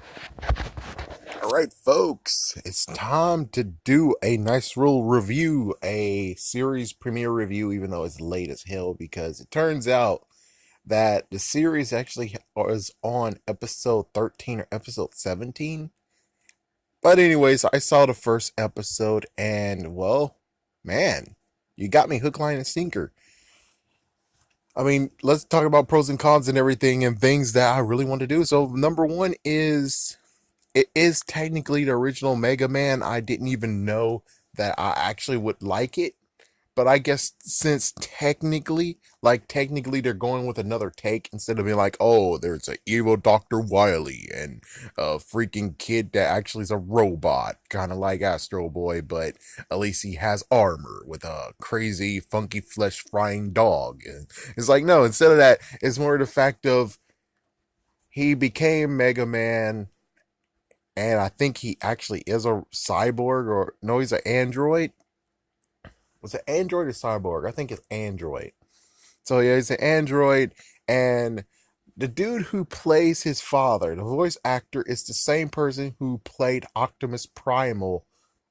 All right, folks, it's time to do a nice little review, a series premiere review, even though it's late as hell because it turns out that the series actually was on episode 13 or episode 17. But, anyways, I saw the first episode and, well, man, you got me hook, line, and sinker. I mean, let's talk about pros and cons and everything and things that I really want to do. So, number one is it is technically the original Mega Man. I didn't even know that I actually would like it. But I guess since technically they're going with another take instead of being like, oh, there's an evil Dr. Wily and a freaking kid that actually is a robot, kind of like Astro Boy, but at least he has armor with a crazy, funky flesh frying dog. And it's like, no, instead of that, it's more the fact of he became Mega Man, and I think he actually is a cyborg, or no, he's an android. Was it android or cyborg? I think it's android. So yeah, he's an android, and the dude who plays his father, the voice actor, is the same person who played Optimus Primal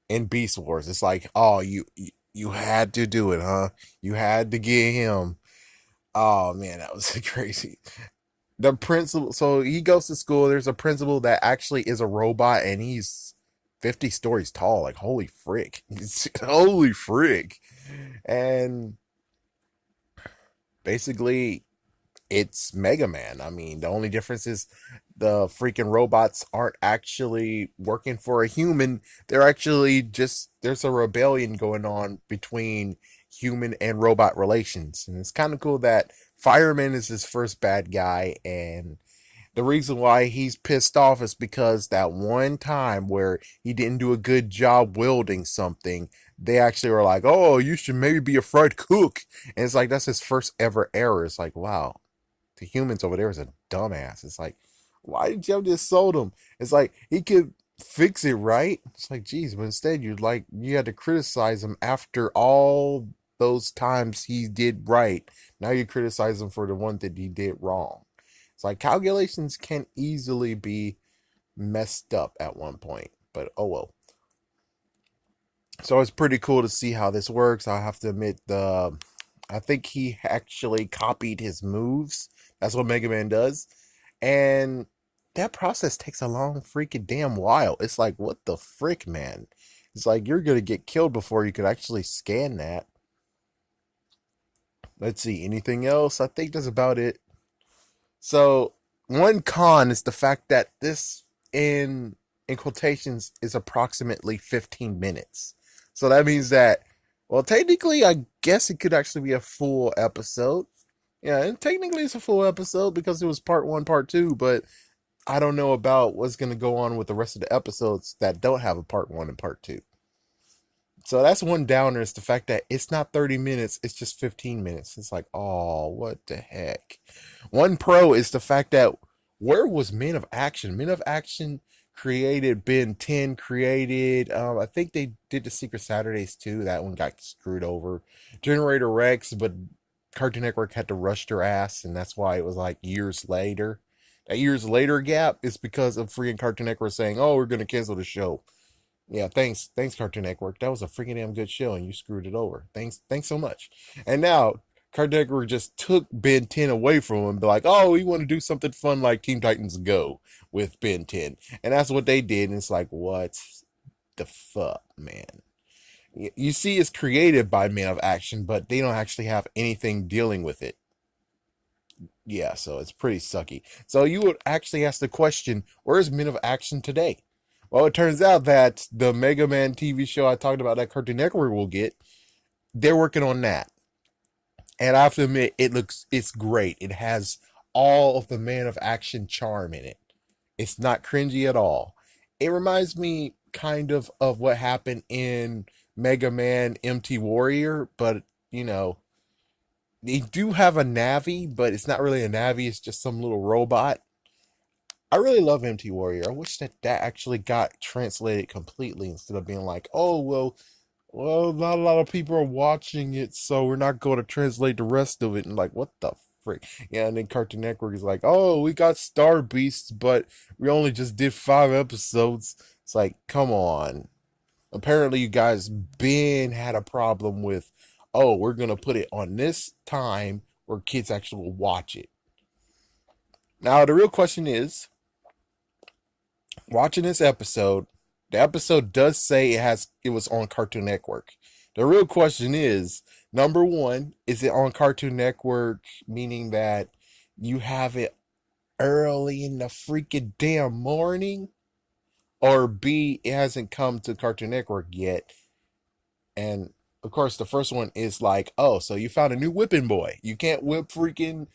in Beast Wars. It's like, oh, you had to do it, huh? You had to get him. Oh man, that was crazy. The principal, so he goes to school. There's a principal that actually is a robot, and he's 50 stories tall. Like, holy frick. Holy frick. And basically, it's Mega Man. I mean, the only difference is the freaking robots aren't actually working for a human. They're actually just, there's a rebellion going on between human and robot relations. And it's kind of cool that Fireman is his first bad guy, and the reason why he's pissed off is because that one time where he didn't do a good job welding something, they actually were like, "Oh, you should maybe be a fried cook." And it's like that's his first ever error. It's like, wow, the humans over there is a dumbass. It's like, why did you have to insult him? It's like he could fix it, right? It's like, geez, but instead you had to criticize him after all those times he did right. Now you criticize him for the one that he did wrong. It's like calculations can easily be messed up at one point, but oh well. So it's pretty cool to see how this works. I have to admit, I think he actually copied his moves. That's what Mega Man does, and that process takes a long freaking damn while. It's like, what the frick, man? It's like you're gonna get killed before you could actually scan that. Let's see, anything else? I think that's about it. So one con is the fact that this in quotations is approximately 15 minutes. So that means that, well, technically I guess it could actually be a full episode. Yeah, and technically it's a full episode because it was part 1, part 2, but I don't know about what's going to go on with the rest of the episodes that don't have a part 1 and part 2. So that's one downer, is the fact that it's not 30 minutes, it's just 15 minutes. It's like, oh, what the heck. One pro is the fact that where was Men of Action? Men of Action created Ben 10, created, I think they did the Secret Saturdays too. That one got screwed over. Generator Rex, but Cartoon Network had to rush their ass, and that's why it was like years later. That years later gap is because of freaking Cartoon Network saying, oh, we're going to cancel the show. Yeah, thanks, Cartoon Network. That was a freaking damn good show, and you screwed it over. Thanks so much. And now Cartoon Network just took Ben 10 away from him, and be like, oh, we want to do something fun like Teen Titans Go with Ben 10, and that's what they did. And it's like, what the fuck, man? You see, it's created by Men of Action, but they don't actually have anything dealing with it. Yeah, so it's pretty sucky. So you would actually ask the question, where's Men of Action today? Well, it turns out that the Mega Man TV show I talked about that Cartoon Network will get, they're working on that. And I have to admit, it's great. It has all of the Man of Action charm in it. It's not cringy at all. It reminds me kind of what happened in Mega Man MT Warrior, but you know, they do have a Navi, but it's not really a Navi, it's just some little robot. I really love MT Warrior. I wish that that actually got translated completely instead of being like, oh, well, not a lot of people are watching it, so we're not going to translate the rest of it. And like, what the Frick. Yeah, and then Cartoon Network is like, oh, we got Star Beasts, but we only just did 5 episodes. It's like, come on. Apparently, you guys been had a problem with, oh, we're gonna put it on this time where kids actually will watch it. Now, the real question is, watching this episode, the episode does say it was on Cartoon Network. The real question is, number one, is it on Cartoon Network, meaning that you have it early in the freaking damn morning? Or B, it hasn't come to Cartoon Network yet. And of course, the first one is like, oh, so you found a new whipping boy. You can't whip freaking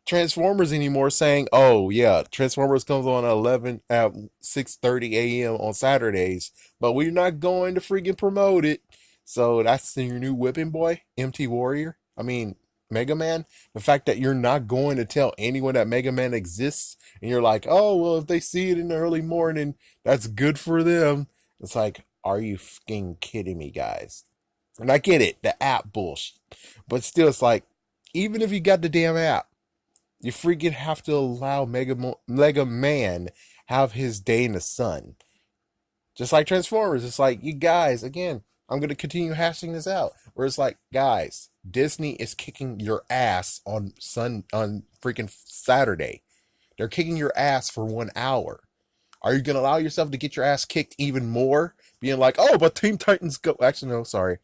Transformers anymore, saying, "Oh yeah, Transformers comes on at 11 at 6:30 a.m. on Saturdays, but we're not going to freaking promote it." So that's your new whipping boy, MT Warrior. I mean, Mega Man. The fact that you're not going to tell anyone that Mega Man exists, and you're like, "Oh well, if they see it in the early morning, that's good for them." It's like, are you fucking kidding me, guys? And I get it, the app bullshit, but still, it's like, even if you got the damn app. You freaking have to allow Mega Man have his day in the sun. Just like Transformers, it's like, you guys, again, I'm going to continue hashing this out. Where it's like, guys, Disney is kicking your ass on freaking Saturday. They're kicking your ass for 1 hour. Are you going to allow yourself to get your ass kicked even more? Being like, oh, but Teen Titans go. Actually, no, sorry.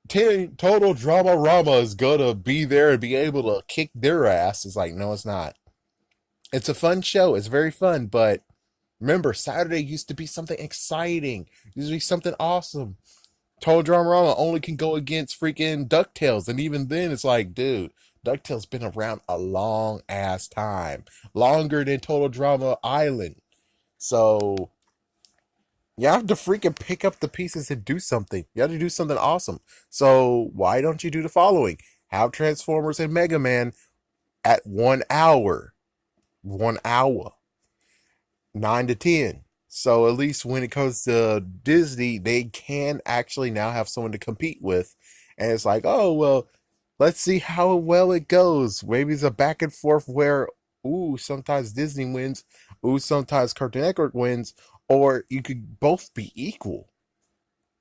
Total Drama Rama is going to be there and be able to kick their ass. It's like, no, it's not. It's a fun show. It's very fun, but remember, Saturday used to be something exciting. Used to be something awesome. Total Drama only can go against freaking DuckTales, and even then, it's like, dude, DuckTales been around a long ass time, longer than Total Drama Island. So you have to freaking pick up the pieces and do something. You have to do something awesome. So why don't you do the following? Have Transformers and Mega Man at 1 hour. 1 hour. 9 to 10. So at least when it comes to Disney, they can actually now have someone to compete with. And it's like, oh, well, let's see how well it goes. Maybe it's a back and forth where, ooh, sometimes Disney wins, ooh, sometimes Cartoon Network wins, or you could both be equal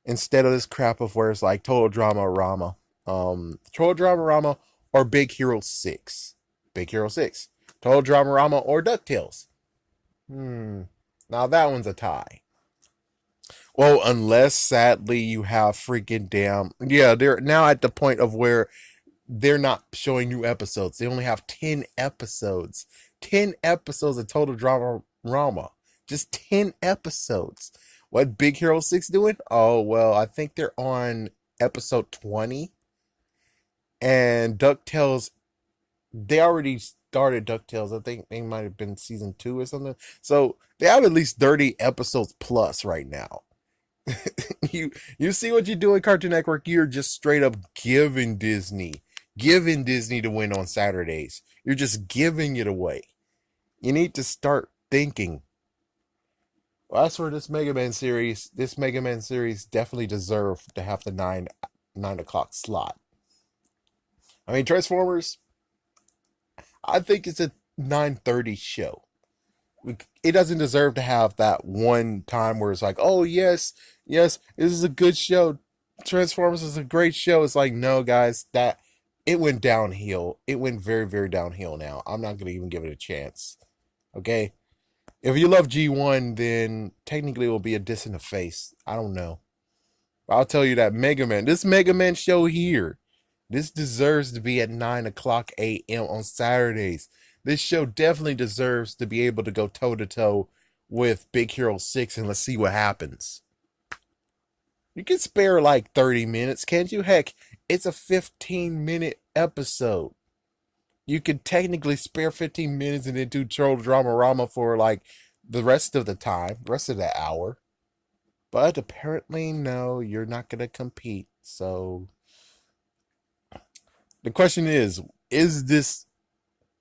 instead of this crap of where it's like Total Drama Rama, Total Drama Rama, or Big Hero 6. Big Hero 6. Total Drama Rama or DuckTales. Hmm. Now that one's a tie. Well, unless sadly you have freaking damn, yeah, they're now at the point of where they're not showing new episodes. They only have 10 episodes. 10 episodes of Total Drama Rama. Just 10 episodes. What Big Hero 6 doing? Oh, well, I think they're on episode 20. And DuckTales, they already started DuckTales. I think they might have been season 2 or something. So they have at least 30 episodes plus right now. You see what you do in Cartoon Network? You're just straight up giving Disney to win on Saturdays. You're just giving it away. You need to start thinking. Well, as for this Mega Man series definitely deserved to have the 9 o'clock slot. I mean, Transformers, I think it's a 9:30 show. It doesn't deserve to have that one time where it's like, oh yes, yes, this is a good show. Transformers is a great show. It's like, no, guys, that it went downhill. It went very, very downhill now. I'm not gonna even give it a chance. Okay. If you love G1, then technically it will be a diss in the face. I don't know. I'll tell you that this Mega Man show here, this deserves to be at 9 o'clock a.m. on Saturdays. This show definitely deserves to be able to go toe to toe with Big Hero 6, and let's see what happens. You can spare like 30 minutes, can't you? Heck, it's a 15-minute episode. You could technically spare 15 minutes and then do Troll Drama Rama for like the rest of the time, rest of that hour. But apparently, no, you're not going to compete. So the question is this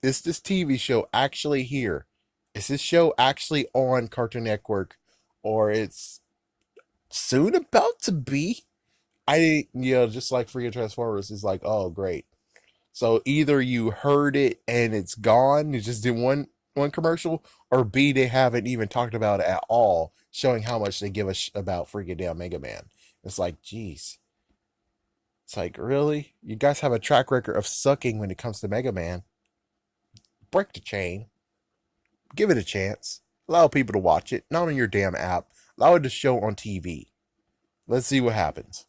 TV show actually here? Is this show actually on Cartoon Network, or it's soon about to be? Just like freaking Transformers is like, oh great. So either you heard it and it's gone, you just did one commercial, or B, they haven't even talked about it at all, showing how much they give us about freaking damn Mega Man. It's like, geez. It's like, really? You guys have a track record of sucking when it comes to Mega Man. Break the chain. Give it a chance. Allow people to watch it, not on your damn app. Allow it to show on TV. Let's see what happens.